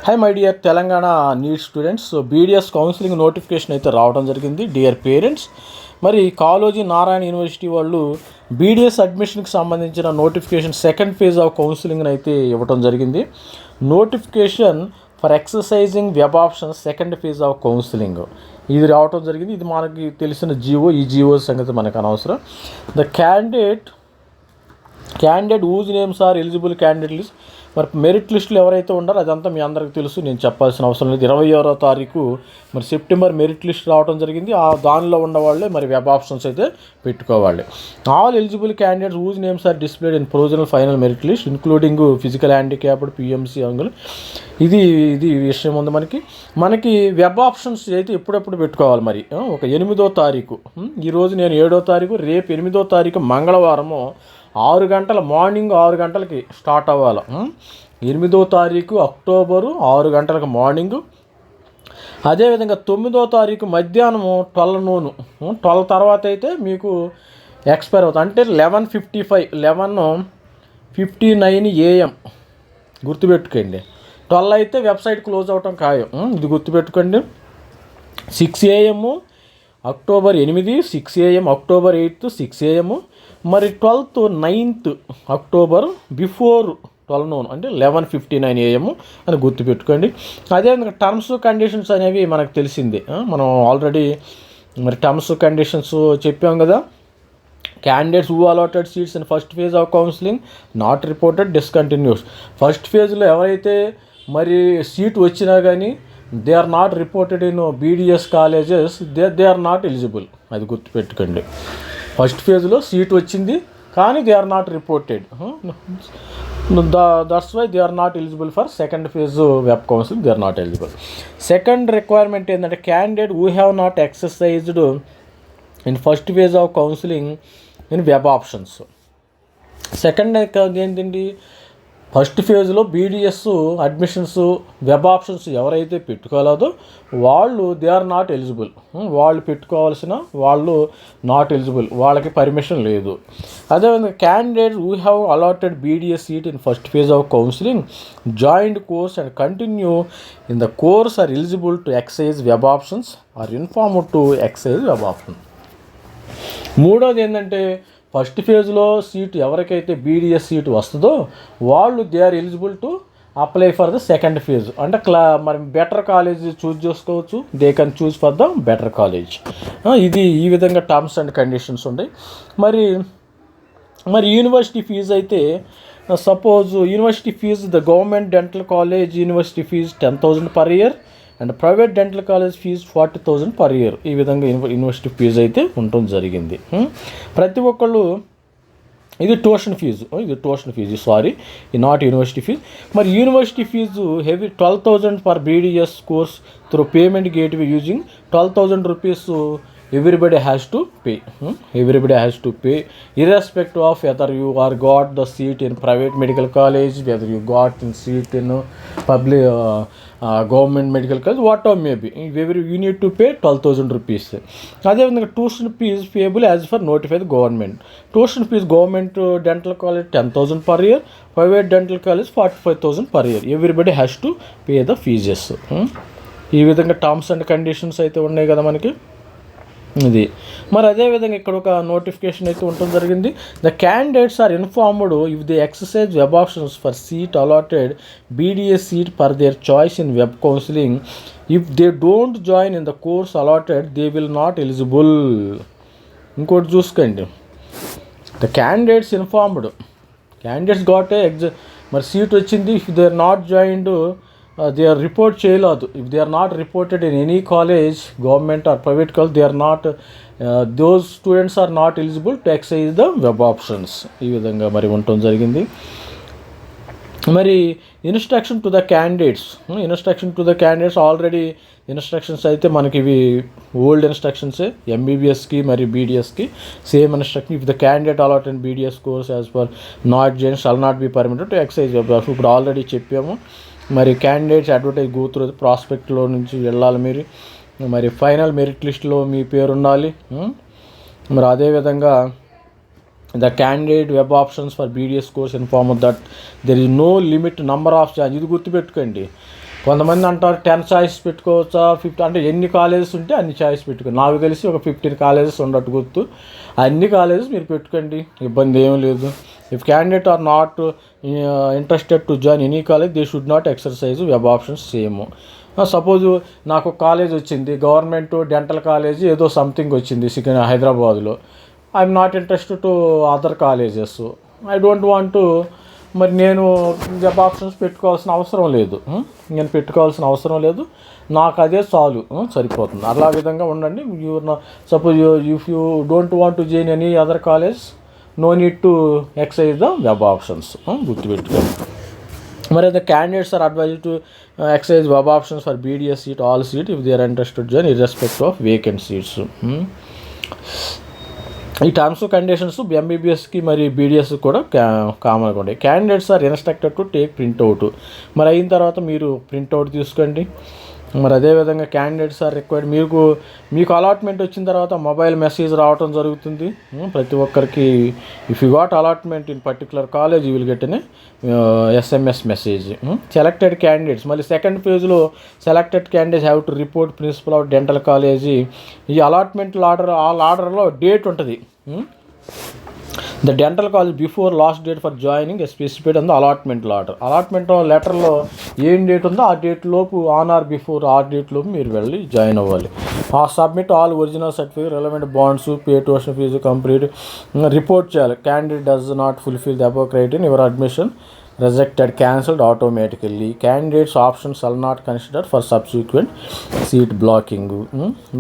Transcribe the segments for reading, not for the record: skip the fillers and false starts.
High my dear Telangana NEET students. BDS counselling notification అయితే రావడం జరిగింది. డియర్ పేరెంట్స్, మరి కాళోజీ నారాయణ యూనివర్సిటీ వాళ్ళు బీడిఎస్ అడ్మిషన్కి సంబంధించిన నోటిఫికేషన్ సెకండ్ ఫేజ్ ఆఫ్ కౌన్సిలింగ్ని అయితే ఇవ్వడం జరిగింది. Notification for exercising web options second phase of counselling ఇది రావడం జరిగింది. ఇది మనకి తెలిసిన జీవో. ఈ జీవో సంగతి మనకు అనవసరం. The candidate whose names are eligible candidate list. మరి మెరిట్ లిస్టులు ఎవరైతే ఉన్నారో అదంతా మీ అందరికీ తెలుసు, నేను చెప్పాల్సిన అవసరం లేదు. 26వ తారీఖు మరి సెప్టెంబర్ మెరిట్ లిస్ట్ రావడం జరిగింది. దానిలో ఉన్న వాళ్ళే మరి వెబ్ ఆప్షన్స్ అయితే పెట్టుకోవాలి. All eligible candidates whose names are displayed in provisional final merit list including physical handicapped, PMC అంగులు. ఇది విషయం ఉంది మనకి వెబ్ ఆప్షన్స్ అయితే ఎప్పుడెప్పుడు పెట్టుకోవాలి. మరి ఒక 8వ తారీఖు, ఈరోజు నేను 7వ తారీఖు, రేపు 8వ తారీఖు మంగళవారము 6 గంటల మార్నింగ్ 6 గంటలకి స్టార్ట్ అవ్వాలి. 8వ తారీఖు అక్టోబరు 6 గంటలకు మార్నింగు. అదేవిధంగా 9వ తారీఖు మధ్యాహ్నము 12 నూను. 12 తర్వాత అయితే మీకు ఎక్స్పైర్ అవుతుంది. అంటే 11:59 AM గుర్తుపెట్టుకోండి. 12 అయితే వెబ్సైట్ క్లోజ్ అవటం ఖాయం. ఇది గుర్తుపెట్టుకోండి. 6 AM October 8, 6 AM October 8, 6 AM. మరి 12th 9th October before 12 noon అంటే 11:59 AM అని గుర్తుపెట్టుకోండి. అదేవిధంగా టర్మ్స్ కండిషన్స్ అనేవి మనకు తెలిసిందే. మనం ఆల్రెడీ మరి టర్మ్స్ కండిషన్స్ చెప్పాం కదా. Candidates who allotted seats in first phase of counselling not reported discontinues. First ఫేజ్లో ఎవరైతే మరి సీట్ వచ్చినా కానీ they are not reported in BDS colleges, they are not eligible. అది గుర్తుపెట్టుకోండి. ఫస్ట్ ఫేజ్లో సీట్ వచ్చింది కానీ they are not reported. That's why they are not eligible for second phase web counselling. They are not eligible. Second requirement ఏంటంటే candidate who have not exercised in first phase of counselling in web options. Second ఏంటండి, first ఫేజ్లో BDS admissions web options ఎవరైతే పెట్టుకోలేదో వాళ్ళు they are not eligible. వాళ్ళు పెట్టుకోవాల్సిన వాళ్ళు not eligible, వాళ్ళకి permission లేదు. అదేవిధంగా candidate who have allotted BDS seat in first phase of counselling joint course and continue in the course are eligible to excise web options are informed to excise web option. మూడోది ఏంటంటే first ఫేజ్లో seat ఎవరికైతే BDS seat వస్తుందో వాళ్ళు they are eligible to apply for the second phase. అంటే మరి better college choose చేసుకోవచ్చు. They can choose for the better college. ఇది ఈ విధంగా టర్మ్స్ అండ్ కండిషన్స్ ఉన్నాయి. మరి యూనివర్సిటీ ఫీజు అయితే suppose university fees the government dental college university fees 10,000 per year and private dental college fees 40,000 per year. ఈ విధంగా university fees అయితే ఉండటం జరిగింది. ప్రతి ఒక్కళ్ళు ఇది tuition fee sorry, not university fee. మరి university fee heavy 12,000 per BDS course through payment gateway using 12,000 rupees everybody has to pay. Irrespective of whether you are got the seat in private medical college, whether you got in seat in public government medical college, whatever may be, you need to pay 12,000 rupees. అదేవిధంగా tuition fee payable as per notified government. Tuition fee government dental college 10,000 per year, private dental college 45,000 per year. Everybody has to pay the fees. ఈ విధంగా terms and conditions అయితే ఉన్నాయి కదా మనకి. ఇది మరి అదేవిధంగా ఇక్కడ ఒక నోటిఫికేషన్ అయితే ఉండటం జరిగింది. The candidates are informed if they exercise web options for seat allotted BDS seat per their choice in web counselling. If they don't join in the course allotted they will not eligible. ఇంకోటి చూసుకోండి, the candidates informed, candidates got మరి seat వచ్చింది. If they are not joined they are report చేయలేదు. if they are not reported in any college, government or private college, they are not those students are not eligible to exercise the web options. ఈ విధంగా మరి ఉండటం జరిగింది. మరి instruction to the candidates already instructions అయితే మనకి ఇవి old ఇన్స్ట్రక్షన్సే. ఎంబీబీఎస్కి మరి బీడిఎస్కి same instruction. If the candidate allot in BDS course as per not join shall not be permitted to excise web option. ఇప్పుడు ఆల్రెడీ చెప్పాము. మరి క్యాండిడేట్స్ అడ్వర్టైజ్ గో త్రూ ప్రాస్పెక్ట్లో నుంచి వెళ్ళాలి మీరు. మరి ఫైనల్ మెరిట్ లిస్ట్లో మీ పేరు ఉండాలి. మరి అదేవిధంగా the candidate web options for BDS course inform that there is no limit number of chance. ఇది గుర్తుపెట్టుకోండి. కొంతమంది అంటారు 10 చాయిస్ పెట్టుకోవచ్చా, 50 అంటే ఎన్ని కాలేజెస్ ఉంటే అన్ని చాయిస్ పెట్టుకో. నాకు తెలిసి ఒక 15 కాలేజెస్ ఉండట్టు గుర్తు. అన్ని కాలేజెస్ మీరు పెట్టుకోండి, ఇబ్బంది ఏమీ లేదు. If candidate are not interested to join any college, they should not exercise web options same. Suppose నాకు కాలేజ్ వచ్చింది, గవర్నమెంట్ డెంటల్ కాలేజ్ ఏదో సంథింగ్ వచ్చింది హైదరాబాద్లో. I'm not interested to other colleges, I don't want to. మరి నేను web options పెట్టుకోవాల్సిన అవసరం లేదు, నాకు అదే చాలు, సరిపోతుంది. అలా విధంగా ఉండండి. Suppose if you don't want to join any other college, no need to excise the web options, గుర్తుపెట్టుకోండి. మరి the candidates are advised to excise web options for BDS seat, all seat if they are interested join irrespective of vacant seats. ఈ terms conditions MBBSకి మరి BDSకి కూడా కామన్గా ఉంటాయి. Candidates are instructed to take printout. మరి అయిన తర్వాత మీరు ప్రింట్అవుట్ తీసుకోండి. మరి అదేవిధంగా క్యాండిడేట్స్ ఆర్ రిక్వైర్డ్, మీకు అలాట్మెంట్ వచ్చిన తర్వాత మొబైల్ మెసేజ్ రావడం జరుగుతుంది ప్రతి ఒక్కరికి. If you got allotment in particular college you will get an SMS message. Selected candidates, మళ్ళీ సెకండ్ పేజ్లో selected candidates have to report principal of dental college. ఈ అలాట్మెంట్ ఆర్డర్లో డేట్ ఉంటుంది. The dental college before last date for joining specified on the allotment లెటర్లో ఏం date ఉందో ఆ date లోపు, ఆన్ ఆర్ బిఫోర్ ఆ డేట్ లోపు మీరు వెళ్ళి జాయిన్ అవ్వాలి. Submit all original certificate, relevant bonds, pay tuition fee, complete report చేయాలి. Candidate does not fulfil the above criteria, your admission rejected, cancelled automatically. Candidates options shall not considered for subsequent seat blocking.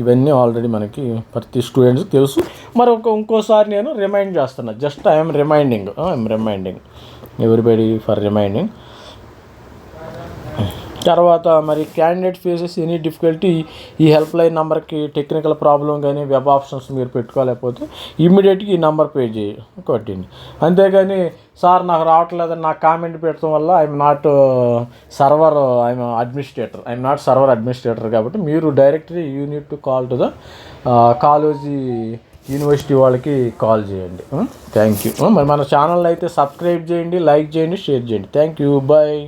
ఇవన్నీ already మనకి ప్రతి స్టూడెంట్స్కి తెలుసు. మరి ఇంకోసారి నేను remind చేస్తున్నా, just I'm reminding everybody for reminding. తర్వాత మరి క్యాండిడేట్ ఫేసెస్ ఎనీ డిఫికల్టీ, ఈ హెల్ప్ లైన్ నెంబర్కి టెక్నికల్ ప్రాబ్లం కానీ వెబ్ ఆప్షన్స్ మీరు పెట్టుకోలేకపోతే ఇమ్మీడియట్గా ఈ నెంబర్ పే కొట్టండి. అంతేగాని సార్ నాకు రావట్లేదని నాకు కామెంట్ పెట్టడం వల్ల ఐఎమ్ నాట్ సర్వర్ అడ్మినిస్ట్రేటర్ కాబట్టి మీరు directly you need to call to the college university వాళ్ళకి కాల్ చేయండి. Thank you. మరి మన ఛానల్ అయితే సబ్స్క్రైబ్ చేయండి, లైక్ చేయండి, షేర్ చేయండి. Thank you, bye.